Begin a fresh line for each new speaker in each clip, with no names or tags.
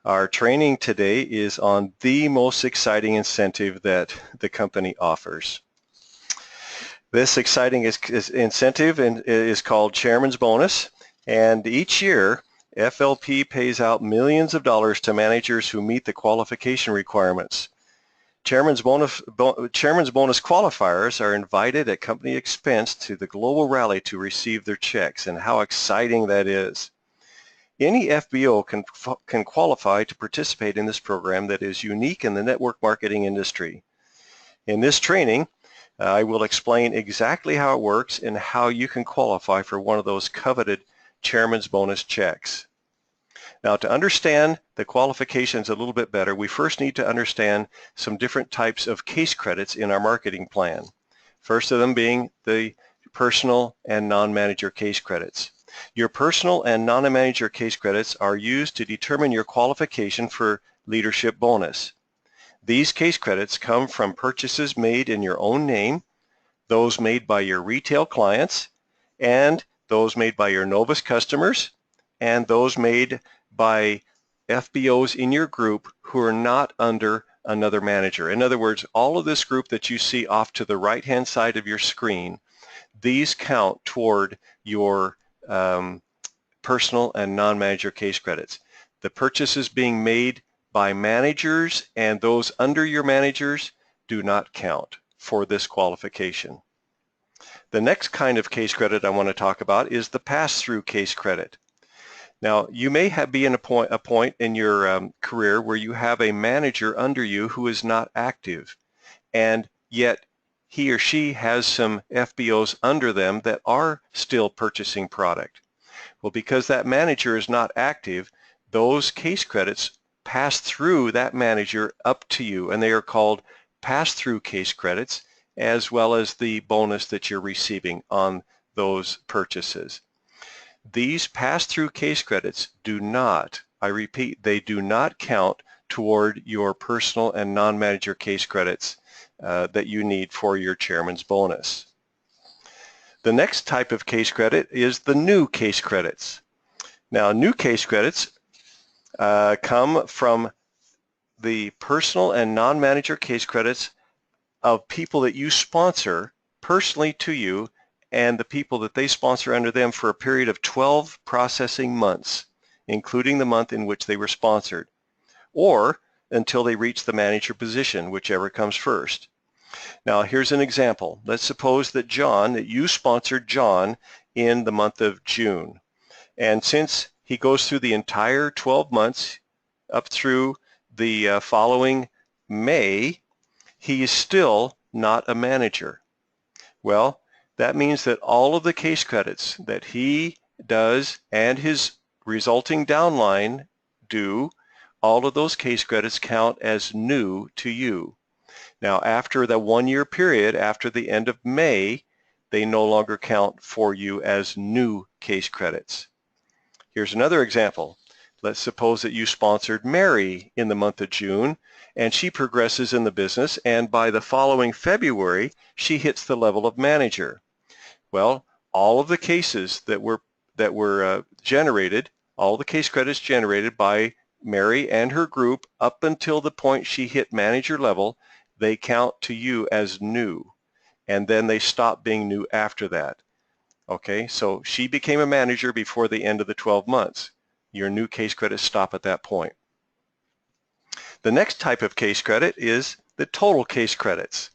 Our training today is on the most exciting incentive that the company offers. This exciting incentive is called Chairman's Bonus, and each year FLP pays out millions of dollars to managers who meet the qualification requirements. Chairman's bonus qualifiers are invited at company expense to the global rally to receive their checks, and how exciting that is. Any FBO can qualify to participate in this program that is unique in the network marketing industry. In this training, I will explain exactly how it works and how you can qualify for one of those coveted Chairman's Bonus checks. Now, to understand the qualifications a little bit better, we first need to understand some different types of case credits in our marketing plan. First of them being the personal and non-manager case credits. Your personal and non-manager case credits are used to determine your qualification for leadership bonus. These case credits come from purchases made in your own name, those made by your retail clients, and those made by your Novus customers, and those made by FBOs in your group who are not under another manager. In other words, all of this group that you see off to the right-hand side of your screen, these count toward your personal and non-manager case credits. The purchases being made by managers and those under your managers do not count for this qualification. The next kind of case credit I want to talk about is the pass-through case credit. Now, you may be in a point in your career where you have a manager under you who is not active, and yet he or she has some FBOs under them that are still purchasing product. Well, because that manager is not active, those case credits pass through that manager up to you, and they are called pass-through case credits, as well as the bonus that you're receiving on those purchases. These pass-through case credits do not, I repeat, they do not count toward your personal and non-manager case credits that you need for your chairman's bonus. The next type of case credit is the new case credits. Now, new case credits come from the personal and non-manager case credits of people that you sponsor personally to you, and the people that they sponsor under them for a period of 12 processing months, including the month in which they were sponsored, or until they reach the manager position, whichever comes first. Now, here's an example. Let's suppose that you sponsored John in the month of June. And since he goes through the entire 12 months up through the following May, he is still not a manager. Well, that means that all of the case credits that he does and his resulting downline do, all of those case credits count as new to you. Now, after the 1-year period, after the end of May, they no longer count for you as new case credits. Here's another example. Let's suppose that you sponsored Mary in the month of June, and she progresses in the business, and by the following February, she hits the level of manager. Well, all of the cases that were generated, all the case credits generated by Mary and her group up until the point she hit manager level, they count to you as new, and then they stop being new after that. Okay, so she became a manager before the end of the 12 months. Your new case credits stop at that point. The next type of case credit is the total case credits.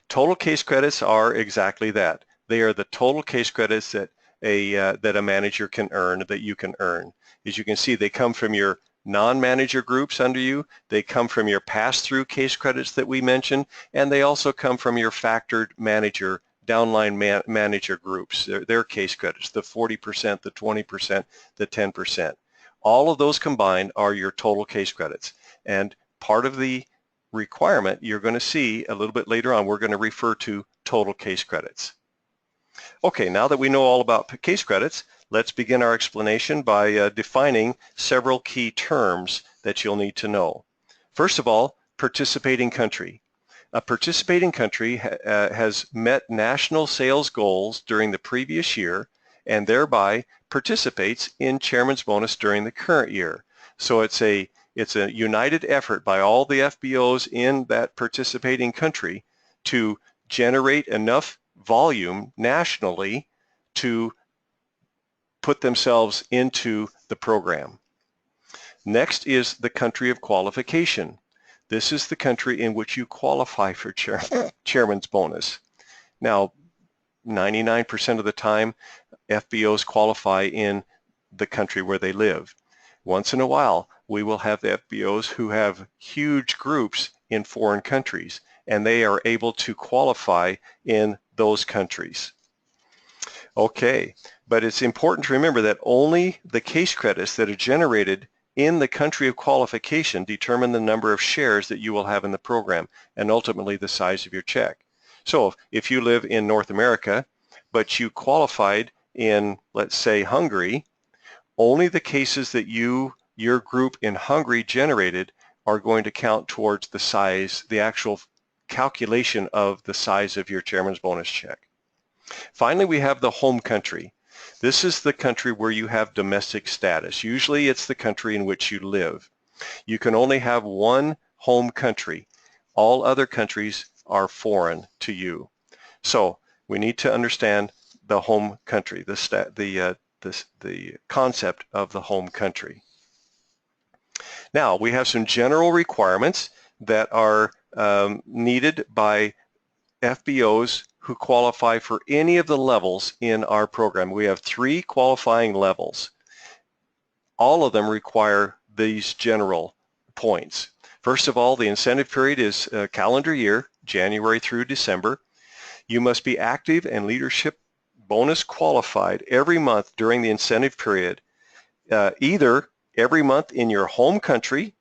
Total case credits are exactly that. They are the total case credits that a manager can earn, that you can earn. As you can see, they come from your non-manager groups under you, they come from your pass-through case credits that we mentioned, and they also come from your factored manager, downline manager groups, their case credits, the 40%, the 20%, the 10%. All of those combined are your total case credits. And part of the requirement you're going to see a little bit later on, we're going to refer to total case credits. Okay, now that we know all about case credits, let's begin our explanation by defining several key terms that you'll need to know. First of all, participating country. A participating country has met national sales goals during the previous year and thereby participates in chairman's bonus during the current year. So it's a It's a united effort by all the FBOs in that participating country to generate enough volume nationally to put themselves into the program. Next is the country of qualification. This is the country in which you qualify for chairman's bonus. Now, 99% of the time, FBOs qualify in the country where they live. Once in a while, we will have FBOs who have huge groups in foreign countries, and they are able to qualify in those countries. Okay, but it's important to remember that only the case credits that are generated in the country of qualification determine the number of shares that you will have in the program and ultimately the size of your check. So if you live in North America, but you qualified in, let's say, Hungary, only the cases that your group in Hungary generated are going to count towards the size, the actual calculation of the size of your chairman's bonus check. Finally, we have the home country. This is the country where you have domestic status. Usually it's the country in which you live. You can only have one home country. All other countries are foreign to you. So we need to understand the home country, the concept of the home country. Now, we have some general requirements that are needed by FBOs who qualify for any of the levels in our program. We have 3 qualifying levels. All of them require these general points. First of all, the incentive period is a calendar year, January through December. You must be active and leadership bonus qualified every month during the incentive period, either every month in your home country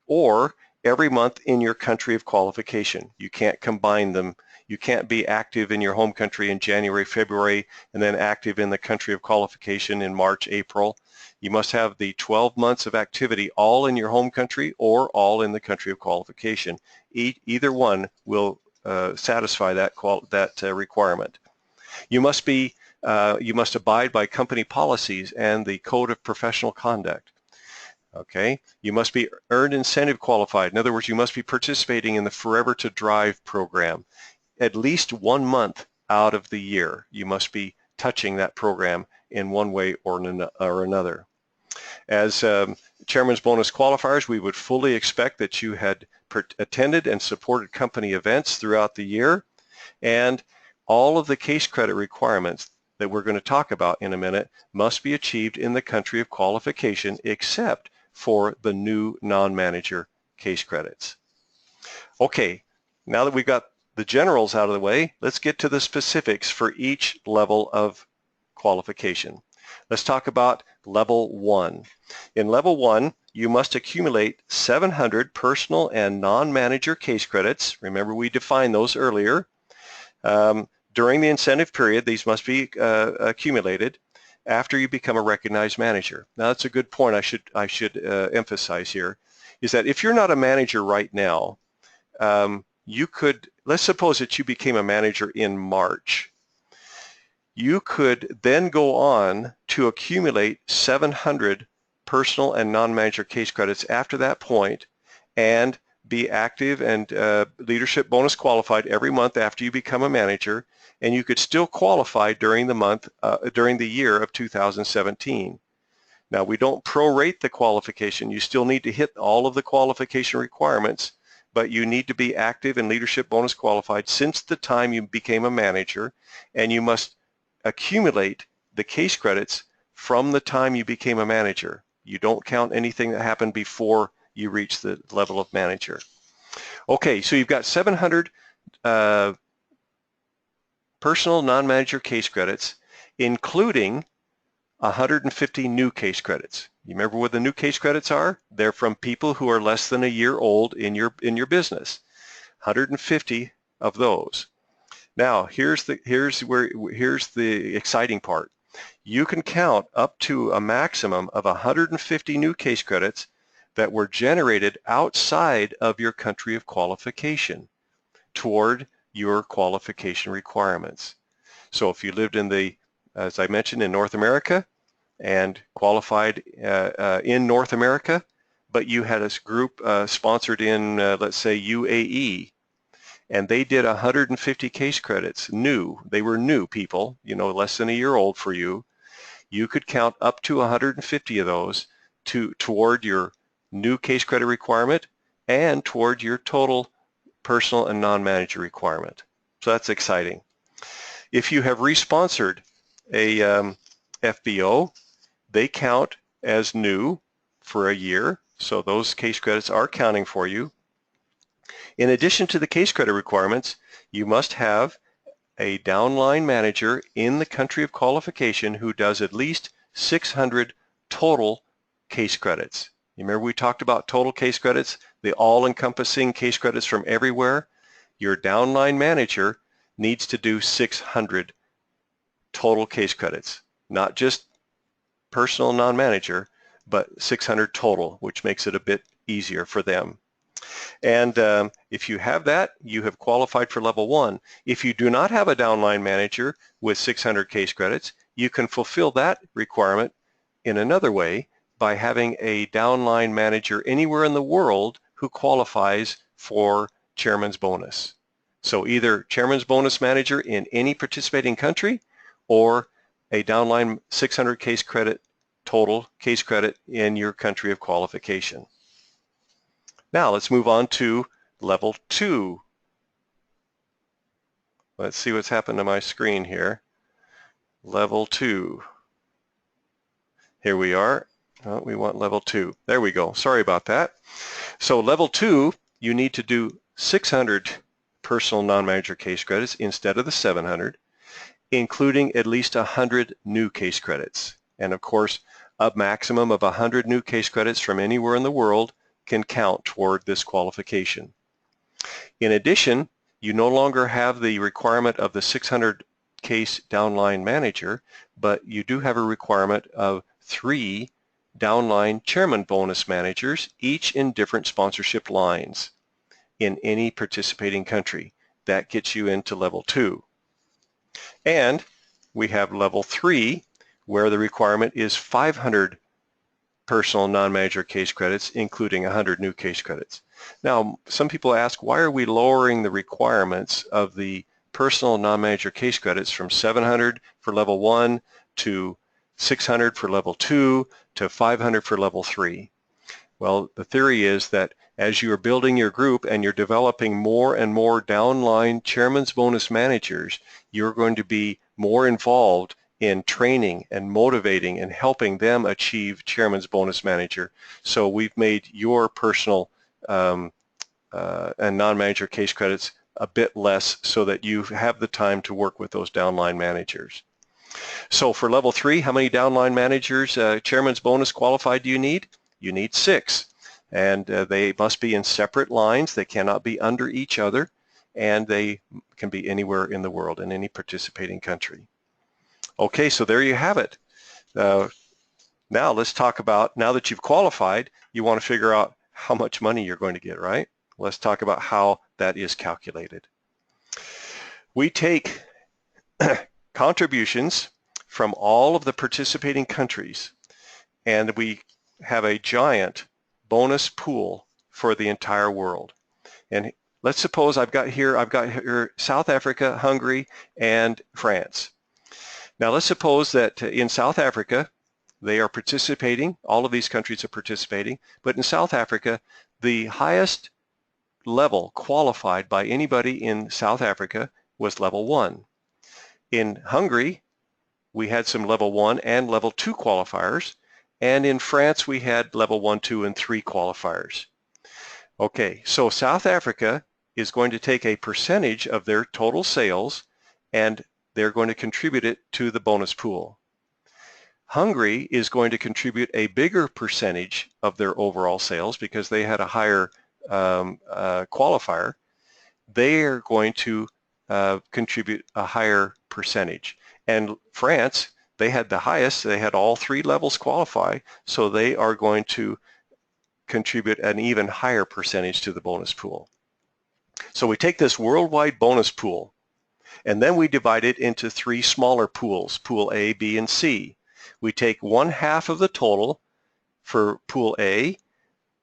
or every month in your country of qualification. You can't combine them. You can't be active in your home country in January, February, and then active in the country of qualification in March, April. You must have the 12 months of activity all in your home country or all in the country of qualification. Either one will satisfy that requirement. You must abide by company policies and the Code of Professional Conduct. Okay, you must be earned incentive qualified. In other words, you must be participating in the Forever to Drive program. At least 1 month out of the year, you must be touching that program in one way or another. As Chairman's Bonus qualifiers, we would fully expect that you had attended and supported company events throughout the year, and all of the case credit requirements that we're going to talk about in a minute must be achieved in the country of qualification except for the new non-manager case credits. Okay, now that we've got the generals out of the way, let's get to the specifics for each level of qualification. Let's talk about level 1. In level 1, you must accumulate 700 personal and non-manager case credits. Remember, we defined those earlier. During the incentive period, these must be accumulated after you become a recognized manager. Now, that's a good point I should emphasize here, is that if you're not a manager right now, you could, let's suppose that you became a manager in March. You could then go on to accumulate 700 personal and non-manager case credits after that point and be active and leadership bonus qualified every month after you become a manager, and you could still qualify during the year of 2017. Now, we don't prorate the qualification. You still need to hit all of the qualification requirements, but you need to be active and leadership bonus qualified since the time you became a manager, and you must accumulate the case credits from the time you became a manager. You don't count anything that happened before you reach the level of manager. Okay, so you've got 700 personal non-manager case credits, including 150 new case credits. You remember what the new case credits are? They're from people who are less than a year old in your business. 150 of those. Now, here's the exciting part. You can count up to a maximum of 150 new case credits that were generated outside of your country of qualification toward your qualification requirements. So if you lived in as I mentioned, in North America and qualified in North America, but you had a group sponsored in, let's say, UAE, and they did 150 case credits, new. They were new people, you know, less than a year old for you. You could count up to 150 of those toward your new case credit requirement and toward your total personal and non-manager requirement. So that's exciting. If you have responsored a FBO, they count as new for a year, so those case credits are counting for you. In addition to the case credit requirements, you must have a downline manager in the country of qualification who does at least 600 total case credits. You remember we talked about total case credits, the all-encompassing case credits from everywhere? Your downline manager needs to do 600 total case credits, not just personal non-manager, but 600 total, which makes it a bit easier for them. And if you have that, you have qualified for level 1. If you do not have a downline manager with 600 case credits, you can fulfill that requirement in another way by having a downline manager anywhere in the world who qualifies for chairman's bonus. So either chairman's bonus manager in any participating country or a downline 600 case credit total case credit in your country of qualification. Now let's move on to level 2. Let's see what's happened to my screen here. Level 2. Here we are. Oh, we want level 2. There we go. Sorry about that. So level 2, you need to do 600 personal non-manager case credits instead of the 700, including at least 100 new case credits. And of course, a maximum of 100 new case credits from anywhere in the world can count toward this qualification. In addition, you no longer have the requirement of the 600 case downline manager, but you do have a requirement of 3 downline chairman bonus managers, each in different sponsorship lines in any participating country. That gets you into level 2. And we have level 3, where the requirement is 500 personal non-manager case credits, including 100 new case credits. Now, some people ask, why are we lowering the requirements of the personal non-manager case credits from 700 for level 1 to 600 for level 2 to 500 for level 3? Well, the theory is that as you're building your group and you're developing more and more downline chairman's bonus managers, you're going to be more involved in training and motivating and helping them achieve chairman's bonus manager. So we've made your personal and non-manager case credits a bit less so that you have the time to work with those downline managers. So for level 3, how many downline managers, chairman's bonus qualified do you need? You need 6. And they must be in separate lines. They cannot be under each other. And they can be anywhere in the world, in any participating country. Okay, so there you have it. Now let's talk about, now that you've qualified, you want to figure out how much money you're going to get, right? Let's talk about how that is calculated. We take contributions from all of the participating countries, and we have a giant bonus pool for the entire world. And let's suppose I've got here South Africa, Hungary, and France. Now let's suppose that in South Africa, they are participating, all of these countries are participating, but in South Africa, the highest level qualified by anybody in South Africa was level 1. In Hungary, we had some level 1 and level 2 qualifiers, and in France, we had level 1, 2, and 3 qualifiers. Okay, so South Africa is going to take a percentage of their total sales, and they're going to contribute it to the bonus pool. Hungary is going to contribute a bigger percentage of their overall sales because they had a higher qualifier. They are going to contribute a higher percentage. And France, they had the highest, they had all 3 levels qualify, so they are going to contribute an even higher percentage to the bonus pool. So we take this worldwide bonus pool, and then we divide it into 3 smaller pools, pool A, B, and C. We take 1/2 of the total for pool A,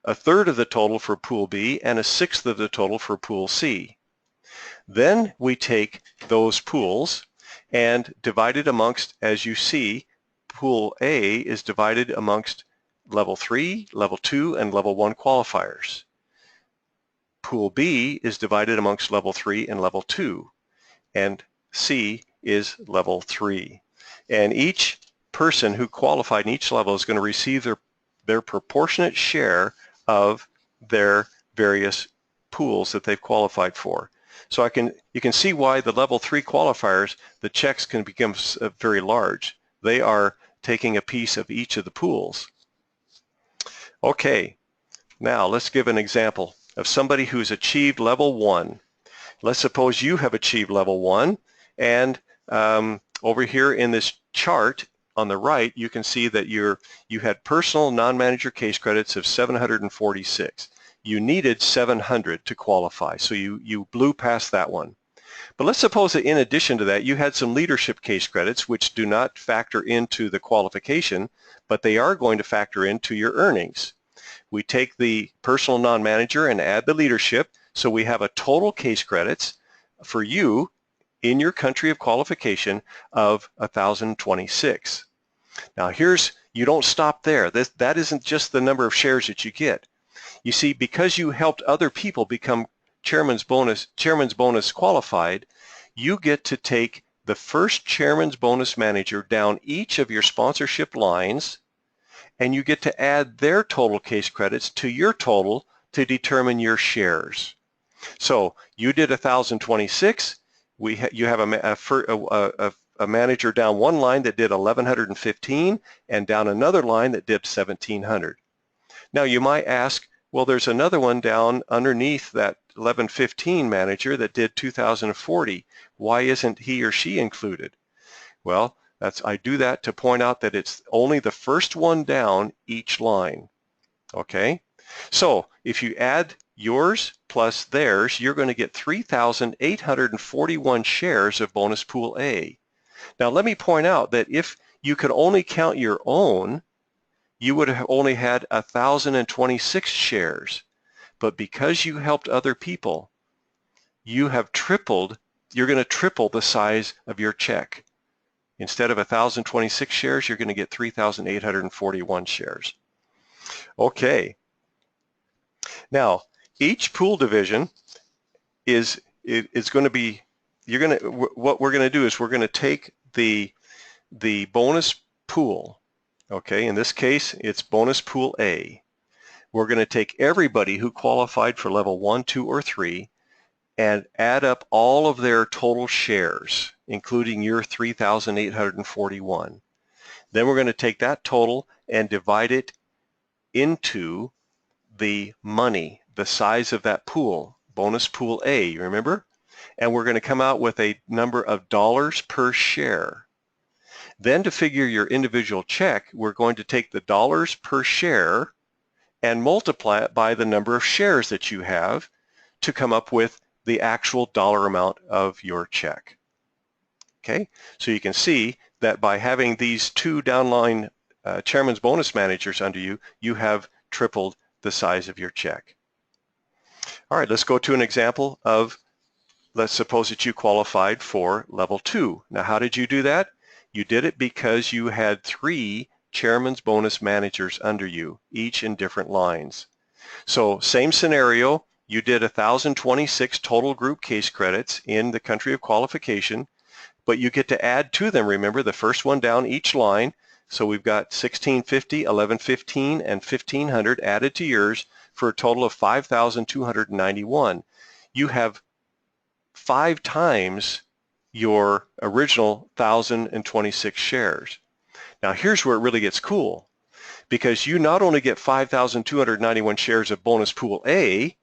a third of the total for Pool B, and a sixth of the total for Pool C. Then we take those pools and divide it amongst, as you see, Pool A is divided amongst level 3, level 2, and level 1 qualifiers. Pool B is divided amongst level 3 and level 2, and C is level 3. And each person who qualified in each level is going to receive their proportionate share of their various pools that they've qualified for. So you can see why the level 3 qualifiers, the checks can become very large. They are taking a piece of each of the pools. Okay, now let's give an example of somebody who's achieved level 1. Let's suppose you have achieved level 1, and over here in this chart on the right, you can see that you had personal non-manager case credits of 746. You needed 700 to qualify, so you blew past that one. But let's suppose that in addition to that, you had some leadership case credits which do not factor into the qualification, but they are going to factor into your earnings. We take the personal non-manager and add the leadership, so we have a total case credits for you in your country of qualification of 1,026. Now you don't stop there. That isn't just the number of shares that you get. You see, because you helped other people become chairman's bonus qualified, you get to take the first chairman's bonus manager down each of your sponsorship lines, and you get to add their total case credits to your total to determine your shares. So you did 1,026. You have a manager down one line that did 1,115 and down another line that did 1,700. Now you might ask, well, there's another one down underneath that 1115 manager that did 2,040. Why isn't he or she included? Well, I do that to point out that it's only the first one down each line. Okay? So if you add yours plus theirs, you're going to get 3,841 shares of bonus pool A. Now let me point out that if you could only count your own, you would have only had 1,026 shares. But because you helped other people, you're going to triple the size of your check. Instead of 1,026 shares, you're going to get 3,841 shares. Okay. Now, each pool division is going to be, what we're going to do is we're going to take the bonus pool, okay, in this case, it's bonus pool A. We're going to take everybody who qualified for level 1, 2, or 3 and add up all of their total shares, including your 3,841. Then we're going to take that total and divide it into the money, the size of that pool, bonus pool A, you remember? And we're going to come out with a number of dollars per share. Then to figure your individual check, we're going to take the dollars per share and multiply it by the number of shares that you have to come up with the actual dollar amount of your check. Okay, so you can see that by having these two downline chairman's bonus managers under you, you have tripled the size of your check. All right, let's go to an example of, let's suppose that you qualified for level 2. Now, how did you do that? You did it because you had 3 chairman's bonus managers under you, each in different lines. So same scenario, you did 1,026 total group case credits in the country of qualification, but you get to add to them, remember, the first one down each line. So we've got 1,650, 1,115, and 1,500 added to yours for a total of 5,291. You have 5 times your original 1,026 shares. Now here's where it really gets cool, because you not only get 5,291 shares of bonus pool A,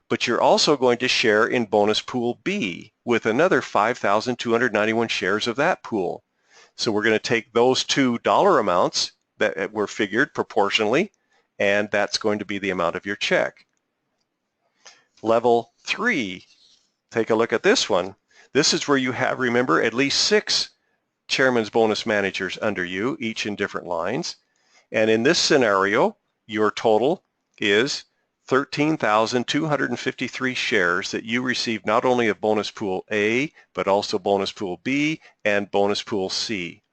but you're also going to share in bonus pool B with another 5,291 shares of that pool. So we're going to take those two dollar amounts that were figured proportionally, and that's going to be the amount of your check. Level 3, take a look at this one. This is where you have, remember, at least 6 chairman's bonus managers under you, each in different lines. And in this scenario, your total is 13,253 shares that you receive not only of bonus pool A, but also bonus pool B and bonus pool C.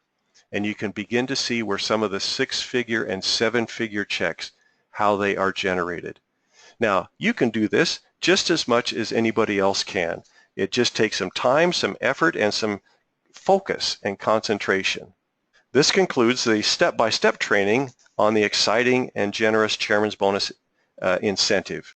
And you can begin to see where some of the 6-figure and 7-figure checks, how they are generated. Now, you can do this just as much as anybody else can. It just takes some time, some effort, and some focus and concentration. This concludes the step-by-step training on the exciting and generous Chairman's Bonus incentive.